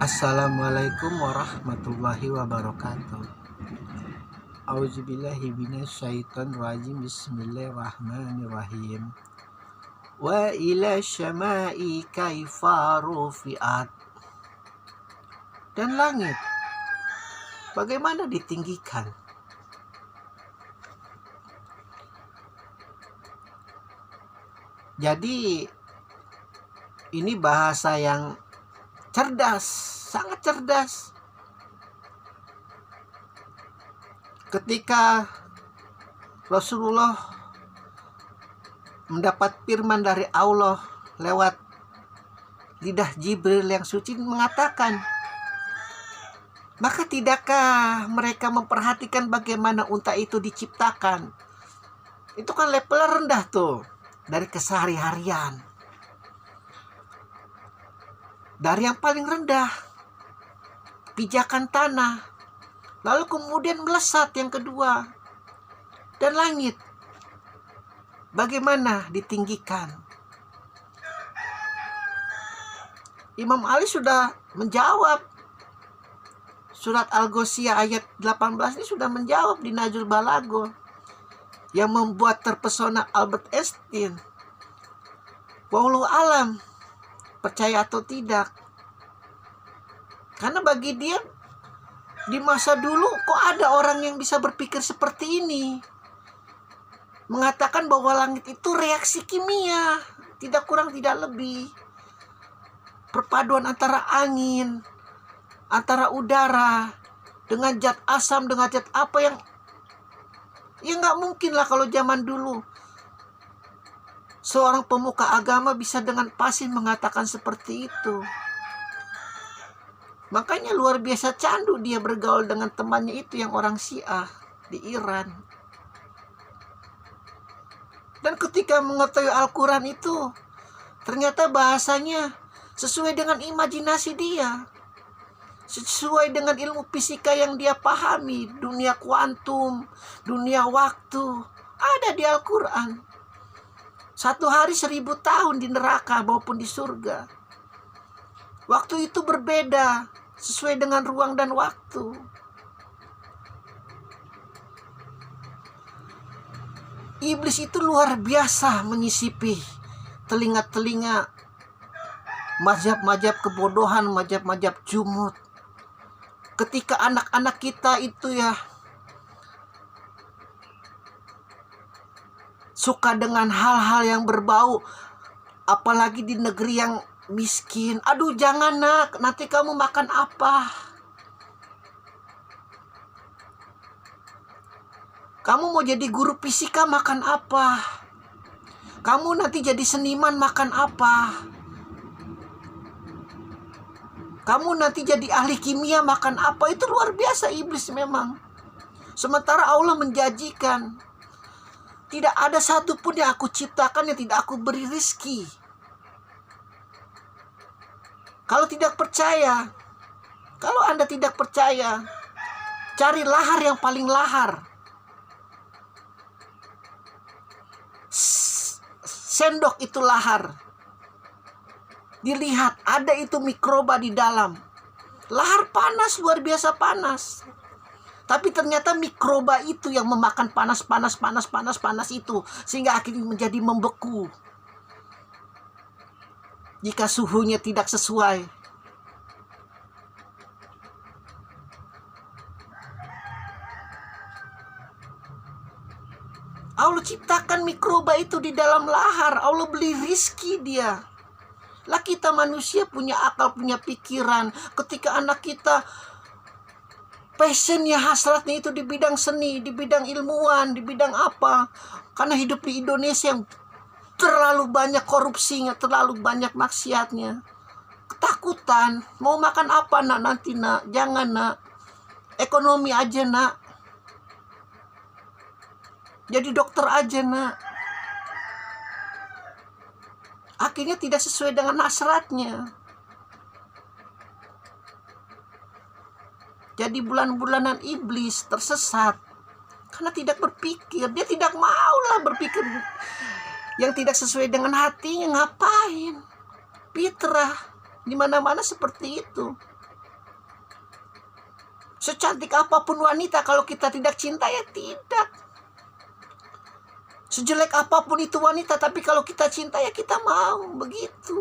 Assalamualaikum warahmatullahi wabarakatuh. Auzubillahi minasyaitonirrajim. Bismillahirrahmanirrahim. Wa ila syama'i kaifa rufi'at. Dan langit bagaimana ditinggikan. Jadi ini bahasa yang cerdas, sangat cerdas. Ketika Rasulullah mendapat firman dari Allah lewat lidah Jibril yang suci mengatakan, maka tidakkah mereka memperhatikan bagaimana unta itu diciptakan? Itu kan level rendah tuh, dari kesehari-harian. Dari yang paling rendah, pijakan tanah, lalu kemudian melesat yang kedua, dan langit bagaimana ditinggikan. Imam Ali sudah menjawab, surat Al-Ghoshiyah ayat 18 ini sudah menjawab di Nahjul Balagho, yang membuat terpesona Albert Einstein. Wallahu alam, percaya atau tidak, karena bagi dia di masa dulu kok ada orang yang bisa berpikir seperti ini, mengatakan bahwa langit itu reaksi kimia, tidak kurang tidak lebih, perpaduan antara angin, antara udara dengan zat asam, dengan zat apa yang nggak mungkin lah kalau zaman dulu seorang pemuka agama bisa dengan fasih mengatakan seperti itu. Makanya luar biasa candu dia bergaul dengan temannya itu yang orang Syiah di Iran. Dan ketika mengetahui Al-Quran itu, ternyata bahasanya sesuai dengan imajinasi dia, sesuai dengan ilmu fisika yang dia pahami, dunia kuantum, dunia waktu, ada di Al-Quran. 1 hari 1000 tahun di neraka maupun di surga. Waktu itu berbeda sesuai dengan ruang dan waktu. Iblis itu luar biasa menyisipi telinga-telinga mazhab-mazhab kebodohan, mazhab-mazhab jumud. Ketika anak-anak kita itu suka dengan hal-hal yang berbau, apalagi di negeri yang miskin. Aduh jangan nak, nanti kamu makan apa? Kamu mau jadi guru fisika makan apa? Kamu nanti jadi seniman makan apa? Kamu nanti jadi ahli kimia makan apa? Itu luar biasa iblis memang. Sementara Allah menjanjikan, tidak ada satupun yang aku ciptakan yang tidak aku beri rizki. Kalau tidak percaya, kalau Anda tidak percaya, cari lahar yang paling lahar. Sendok itu lahar. Dilihat, ada itu mikroba di dalam. Lahar panas, luar biasa panas. Tapi ternyata mikroba itu yang memakan panas itu, sehingga akhirnya menjadi membeku jika suhunya tidak sesuai. Allah ciptakan mikroba itu di dalam lahar. Allah beli rizki dia. Lah kita manusia punya akal, punya pikiran. Ketika anak kita passionnya, hasratnya itu di bidang seni, di bidang ilmuwan, di bidang apa, karena hidup di Indonesia yang terlalu banyak korupsinya, terlalu banyak maksiatnya, ketakutan, mau makan apa nak nanti nak, jangan nak, ekonomi aja nak, jadi dokter aja nak. Akhirnya tidak sesuai dengan hasratnya. Jadi bulan-bulanan iblis tersesat karena tidak berpikir. Dia tidak maulah berpikir yang tidak sesuai dengan hatinya. Ngapain? Fitrah di mana-mana seperti itu. Secantik apapun wanita, kalau kita tidak cinta ya tidak. Sejelek apapun itu wanita, tapi kalau kita cinta ya kita mau, begitu.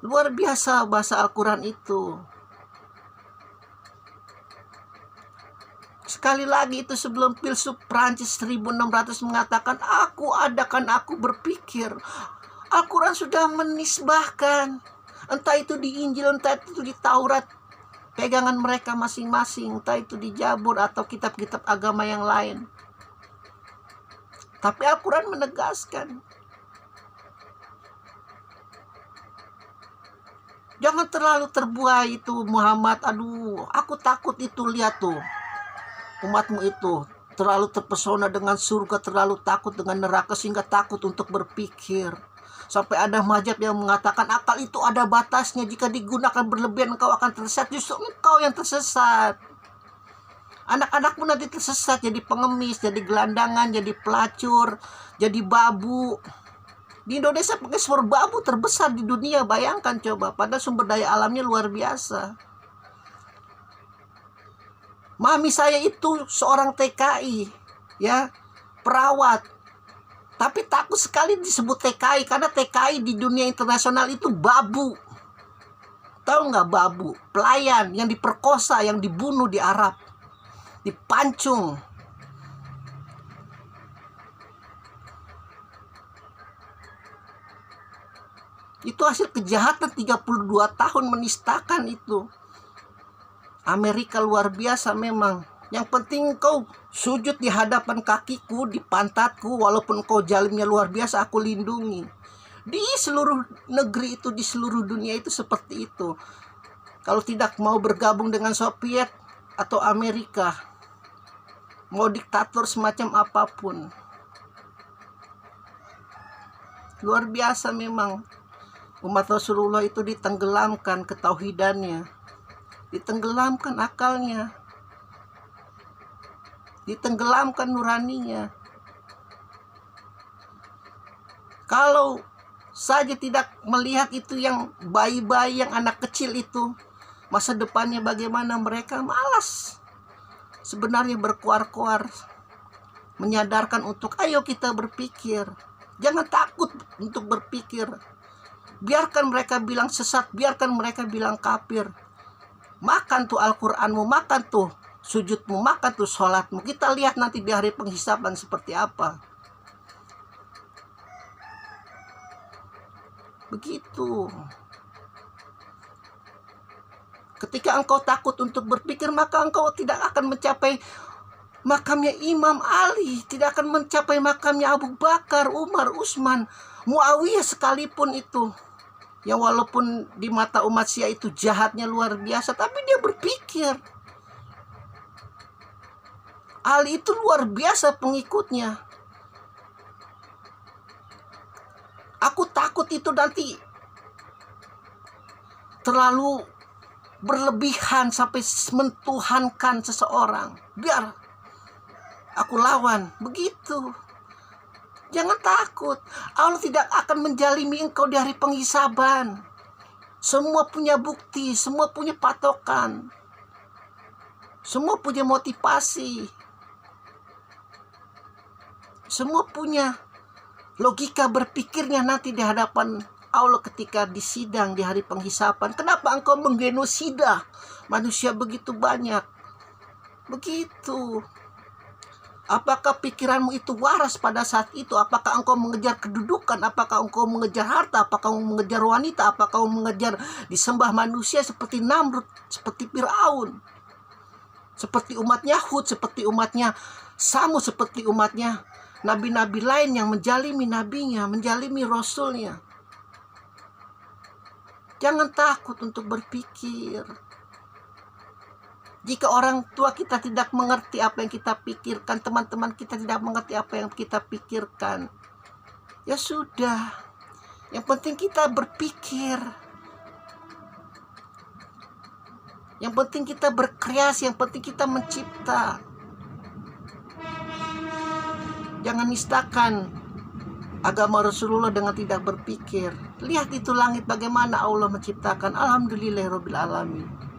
Luar biasa bahasa Al-Quran itu. Sekali lagi itu sebelum filsuf Prancis 1600 mengatakan, aku adakan aku berpikir. Al-Quran sudah menisbahkan, entah itu di Injil, entah itu di Taurat, pegangan mereka masing-masing, entah itu di Jabur atau kitab-kitab agama yang lain. Tapi Al-Quran menegaskan, jangan terlalu terbuai itu Muhammad. Aduh, aku takut itu, lihat tuh, umatmu itu terlalu terpesona dengan surga, terlalu takut dengan neraka, sehingga takut untuk berpikir. Sampai ada mazhab yang mengatakan akal itu ada batasnya, jika digunakan berlebihan engkau akan tersesat. Justru engkau yang tersesat. Anak-anakmu nanti tersesat, jadi pengemis, jadi gelandangan, jadi pelacur, jadi babu. Di Indonesia pengekspor babu terbesar di dunia, bayangkan coba, padahal sumber daya alamnya luar biasa. Mami saya itu seorang TKI, ya, perawat. Tapi takut sekali disebut TKI, karena TKI di dunia internasional itu babu. Tahu nggak babu? Pelayan yang diperkosa, yang dibunuh di Arab, dipancung. Itu hasil kejahatan 32 tahun menistakan itu. Amerika luar biasa memang. Yang penting kau sujud di hadapan kakiku, di pantatku, walaupun kau jalimnya luar biasa, aku lindungi. Di seluruh negeri itu, di seluruh dunia itu seperti itu. Kalau tidak mau bergabung dengan Soviet atau Amerika, mau diktator semacam apapun. Luar biasa memang. Umat Rasulullah itu ditenggelamkan ketauhidannya, ditenggelamkan akalnya, ditenggelamkan nuraninya. Kalau saja tidak melihat itu, yang bayi-bayi, yang anak kecil itu, masa depannya bagaimana, mereka malas sebenarnya berkoar-koar, menyadarkan untuk ayo kita berpikir. Jangan takut untuk berpikir. Biarkan mereka bilang sesat, biarkan mereka bilang kafir. Makan tuh Al-Quranmu, makan tuh sujudmu, makan tuh sholatmu. Kita lihat nanti di hari penghisaban seperti apa. Begitu. Ketika engkau takut untuk berpikir, maka engkau tidak akan mencapai makamnya Imam Ali, tidak akan mencapai makamnya Abu Bakar, Umar, Utsman, Muawiyah sekalipun itu. Yang walaupun di mata umat Syiah itu jahatnya luar biasa, tapi dia berpikir. Ali itu luar biasa pengikutnya. Aku takut itu nanti terlalu berlebihan sampai mentuhankan seseorang. Biar aku lawan, begitu. Jangan takut. Allah tidak akan menjalimi engkau di hari penghisaban. Semua punya bukti, semua punya patokan, semua punya motivasi, semua punya logika berpikirnya nanti di hadapan Allah ketika disidang di hari penghisaban. Kenapa engkau menggenosida manusia begitu banyak? Begitu. Apakah pikiranmu itu waras pada saat itu? Apakah engkau mengejar kedudukan? Apakah engkau mengejar harta? Apakah engkau mengejar wanita? Apakah engkau mengejar disembah manusia seperti Namrud, seperti Fir'aun, seperti umatnya Hud, seperti umatnya Samud, seperti umatnya nabi-nabi lain yang menjalimi nabinya, menjalimi rasulnya? Jangan takut untuk berpikir. Jika orang tua kita tidak mengerti apa yang kita pikirkan, teman-teman kita tidak mengerti apa yang kita pikirkan, ya sudah. Yang penting kita berpikir. Yang penting kita berkreasi, yang penting kita mencipta. Jangan nistakan agama Rasulullah dengan tidak berpikir. Lihat itu langit bagaimana Allah menciptakan. Alhamdulillahirabbil alamin.